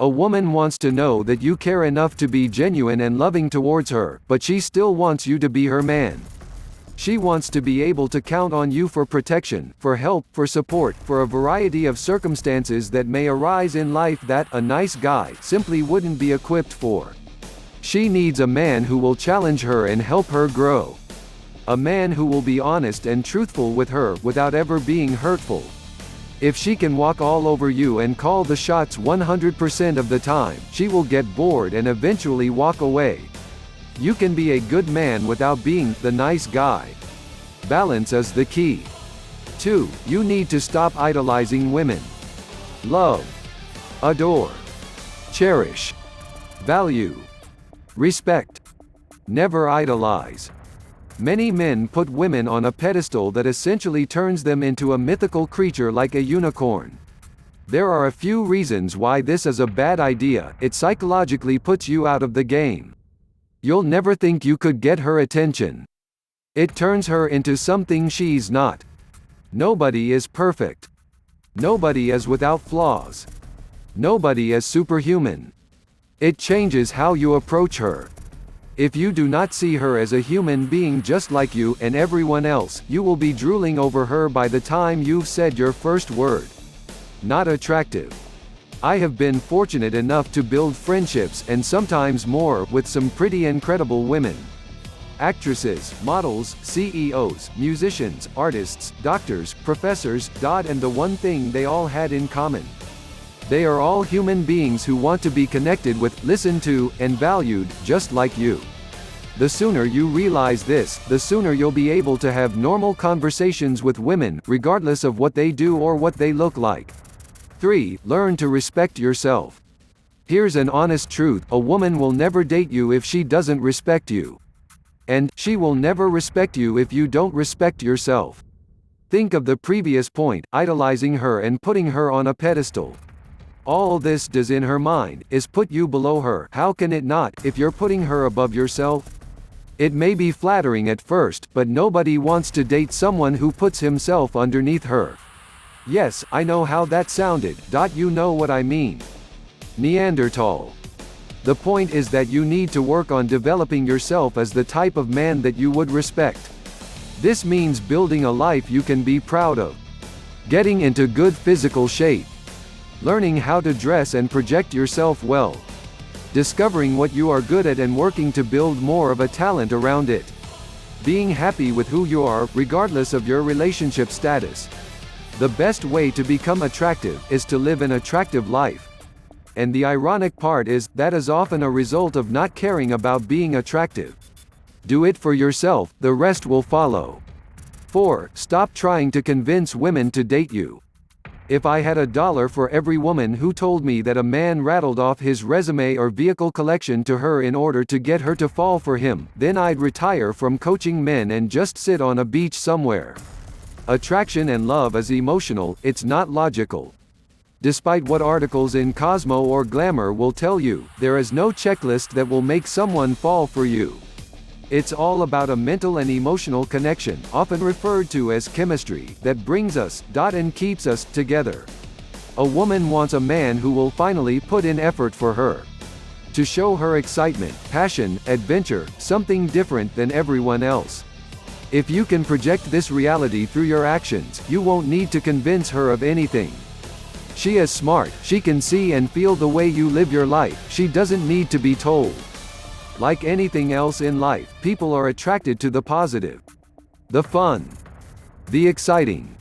A woman wants to know that you care enough to be genuine and loving towards her, but she still wants you to be her man. She wants to be able to count on you for protection, for help, for support, for a variety of circumstances that may arise in life that a nice guy simply wouldn't be equipped for. She needs a man who will challenge her and help her grow. A man who will be honest and truthful with her without ever being hurtful. If she can walk all over you and call the shots 100% of the time, she will get bored and eventually walk away. You can be a good man without being the nice guy. Balance is the key. 2. You need to stop idolizing women. Love, adore, cherish, value, respect. Never idolize. Many men put women on a pedestal that essentially turns them into a mythical creature like a unicorn. There are a few reasons why this is a bad idea. It psychologically puts you out of the game. You'll never think you could get her attention. It turns her into something she's not. Nobody is perfect. Nobody is without flaws. Nobody is superhuman. It changes how you approach her. If you do not see her as a human being just like you and everyone else, you will be drooling over her by the time you've said your first word. Not attractive. I have been fortunate enough to build friendships, and sometimes more, with some pretty incredible women. Actresses, models, CEOs, musicians, artists, doctors, professors, and the one thing they all had in common. They are all human beings who want to be connected with, listened to, and valued, just like you. The sooner you realize this, the sooner you'll be able to have normal conversations with women, regardless of what they do or what they look like. 3. Learn to respect yourself. Here's an honest truth: a woman will never date you if she doesn't respect you. And she will never respect you if you don't respect yourself. Think of the previous point, idolizing her and putting her on a pedestal. All this does in her mind is put you below her. How can it not, if you're putting her above yourself? It may be flattering at first, but nobody wants to date someone who puts himself underneath her. Yes, I know how that sounded. You know what I mean. Neanderthal. The point is that you need to work on developing yourself as the type of man that you would respect. This means building a life you can be proud of. Getting into good physical shape. Learning how to dress and project yourself well. Discovering what you are good at and working to build more of a talent around it. Being happy with who you are, regardless of your relationship status. The best way to become attractive is to live an attractive life. And the ironic part is, that is often a result of not caring about being attractive. Do it for yourself, the rest will follow. 4. Stop trying to convince women to date you. If I had $1 for every woman who told me that a man rattled off his resume or vehicle collection to her in order to get her to fall for him, then I'd retire from coaching men and just sit on a beach somewhere. Attraction and love is emotional, it's not logical. Despite what articles in Cosmo or Glamour will tell you, there is no checklist that will make someone fall for you. It's all about a mental and emotional connection, often referred to as chemistry, that brings us, and keeps us, together. A woman wants a man who will finally put in effort for her. To show her excitement, passion, adventure, something different than everyone else. If you can project this reality through your actions, you won't need to convince her of anything. She is smart, she can see and feel the way you live your life, she doesn't need to be told. Like anything else in life, people are attracted to the positive. The fun. The exciting.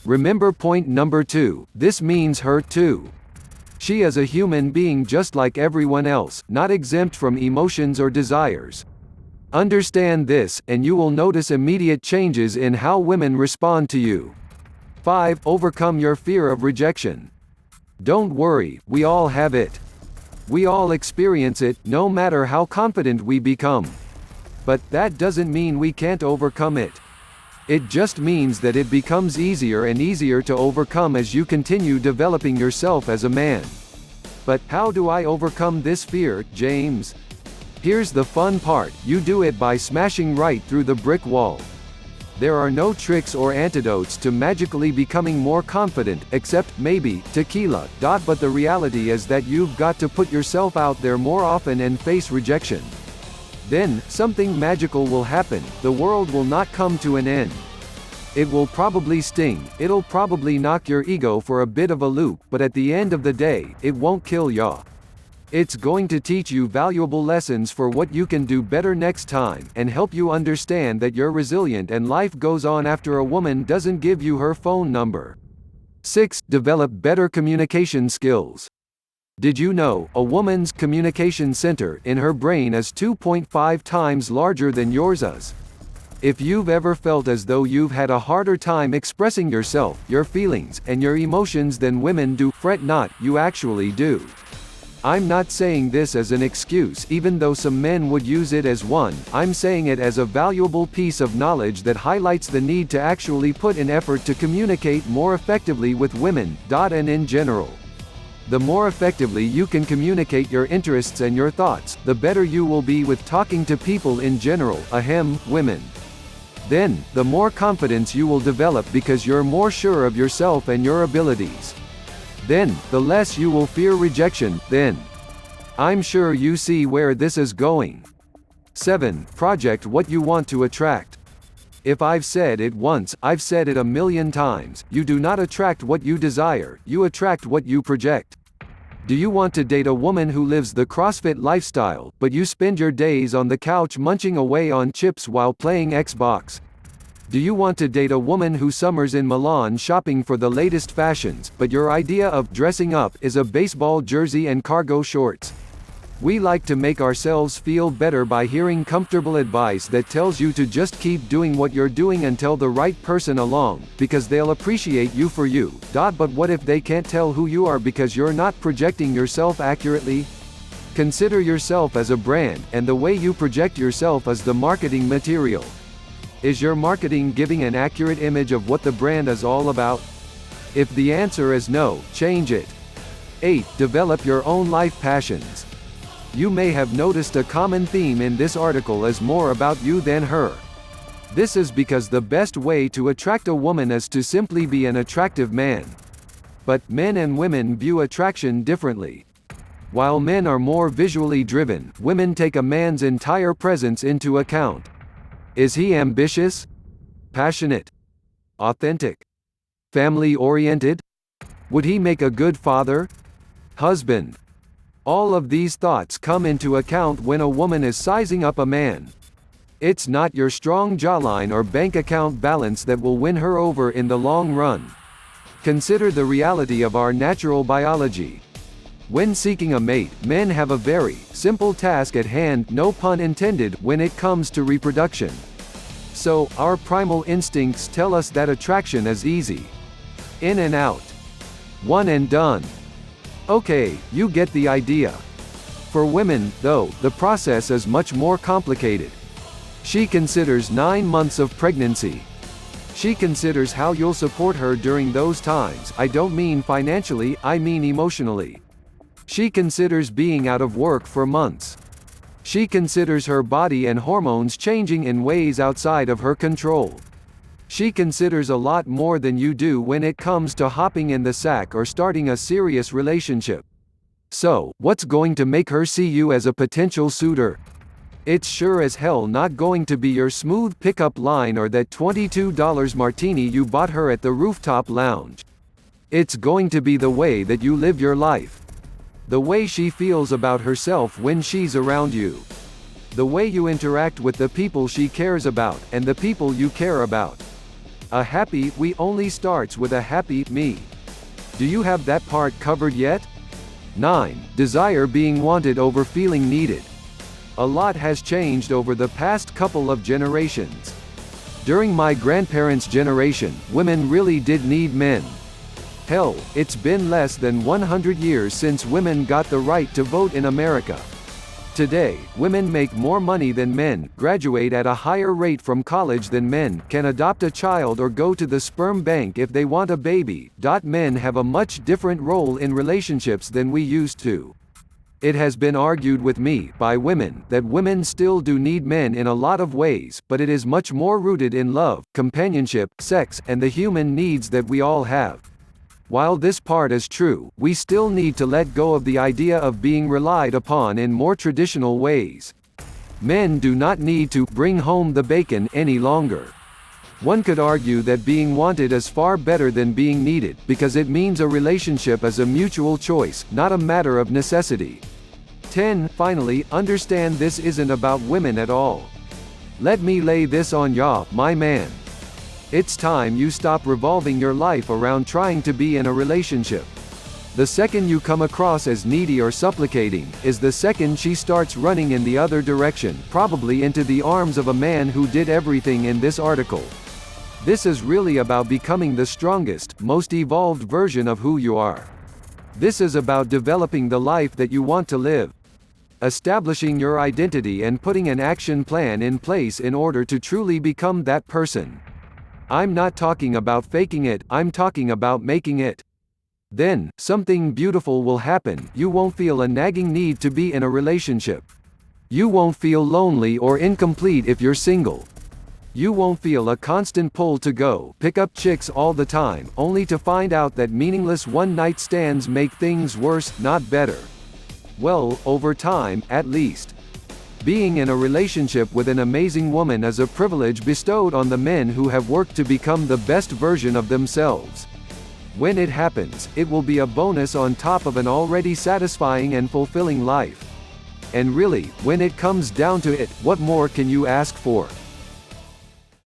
Remember point number 2, this means her too. She is a human being just like everyone else, not exempt from emotions or desires. Understand this, and you will notice immediate changes in how women respond to you. 5. Overcome your fear of rejection. Don't worry, we all have it. We all experience it, no matter how confident we become. But that doesn't mean we can't overcome it. It just means that it becomes easier and easier to overcome as you continue developing yourself as a man. But how do I overcome this fear, James? Here's the fun part: you do it by smashing right through the brick wall. There are no tricks or antidotes to magically becoming more confident, except, maybe, tequila. But the reality is that you've got to put yourself out there more often and face rejection. Then, something magical will happen. The world will not come to an end. It will probably sting, it'll probably knock your ego for a bit of a loop, but at the end of the day, it won't kill ya. It's going to teach you valuable lessons for what you can do better next time, and help you understand that you're resilient and life goes on after a woman doesn't give you her phone number. 6. Develop better communication skills. Did you know, a woman's communication center in her brain is 2.5 times larger than yours is? If you've ever felt as though you've had a harder time expressing yourself, your feelings, and your emotions than women do, fret not, you actually do. I'm not saying this as an excuse, even though some men would use it as one. I'm saying it as a valuable piece of knowledge that highlights the need to actually put in effort to communicate more effectively with women, and in general. The more effectively you can communicate your interests and your thoughts, the better you will be with talking to people in general, women. Then, the more confidence you will develop because you're more sure of yourself and your abilities. Then, the less you will fear rejection, then. I'm sure you see where this is going. 7. Project what you want to attract. If I've said it once, I've said it a million times, you do not attract what you desire, you attract what you project. Do you want to date a woman who lives the CrossFit lifestyle, but you spend your days on the couch munching away on chips while playing Xbox? Do you want to date a woman who summers in Milan shopping for the latest fashions, but your idea of dressing up is a baseball jersey and cargo shorts? We like to make ourselves feel better by hearing comfortable advice that tells you to just keep doing what you're doing until the right person along, because they'll appreciate you for you. But what if they can't tell who you are because you're not projecting yourself accurately? Consider yourself as a brand, and the way you project yourself is the marketing material. Is your marketing giving an accurate image of what the brand is all about? If the answer is no, change it. 8. Develop your own life passions. You may have noticed a common theme in this article is more about you than her. This is because the best way to attract a woman is to simply be an attractive man. But, men and women view attraction differently. While men are more visually driven, women take a man's entire presence into account. Is he ambitious? Passionate? Authentic? Family-oriented? Would he make a good father? Husband? All of these thoughts come into account when a woman is sizing up a man. It's not your strong jawline or bank account balance that will win her over in the long run. Consider the reality of our natural biology. When seeking a mate, men have a very simple task at hand, no pun intended, when it comes to reproduction. So, our primal instincts tell us that attraction is easy. In and out. One and done. Okay, you get the idea. For women, though, the process is much more complicated. She considers 9 months of pregnancy. She considers how you'll support her during those times. I don't mean financially, I mean emotionally. She considers being out of work for months. She considers her body and hormones changing in ways outside of her control. She considers a lot more than you do when it comes to hopping in the sack or starting a serious relationship. So, what's going to make her see you as a potential suitor? It's sure as hell not going to be your smooth pickup line or that $22 martini you bought her at the rooftop lounge. It's going to be the way that you live your life. The way she feels about herself when she's around you. The way you interact with the people she cares about, and the people you care about. A happy we only starts with a happy me. Do you have that part covered yet? 9. Desire being wanted over feeling needed. A lot has changed over the past couple of generations. During my grandparents' generation, women really did need men. Hell, it's been less than 100 years since women got the right to vote in America. Today, women make more money than men, graduate at a higher rate from college than men, can adopt a child or go to the sperm bank if they want a baby. Men have a much different role in relationships than we used to. It has been argued with me, by women, that women still do need men in a lot of ways, but it is much more rooted in love, companionship, sex, and the human needs that we all have. While this part is true, we still need to let go of the idea of being relied upon in more traditional ways. Men do not need to bring home the bacon any longer. One could argue that being wanted is far better than being needed, because it means a relationship is a mutual choice, not a matter of necessity. 10. Finally, understand this isn't about women at all. Let me lay this on ya, my man. It's time you stop revolving your life around trying to be in a relationship. The second you come across as needy or supplicating, is the second she starts running in the other direction, probably into the arms of a man who did everything in this article. This is really about becoming the strongest, most evolved version of who you are. This is about developing the life that you want to live. Establishing your identity and putting an action plan in place in order to truly become that person. I'm not talking about faking it, I'm talking about making it. Then, something beautiful will happen. You won't feel a nagging need to be in a relationship. You won't feel lonely or incomplete if you're single. You won't feel a constant pull to go pick up chicks all the time, only to find out that meaningless one-night stands make things worse, not better. Well, over time, at least. Being in a relationship with an amazing woman is a privilege bestowed on the men who have worked to become the best version of themselves. When it happens, it will be a bonus on top of an already satisfying and fulfilling life. And really, when it comes down to it, what more can you ask for?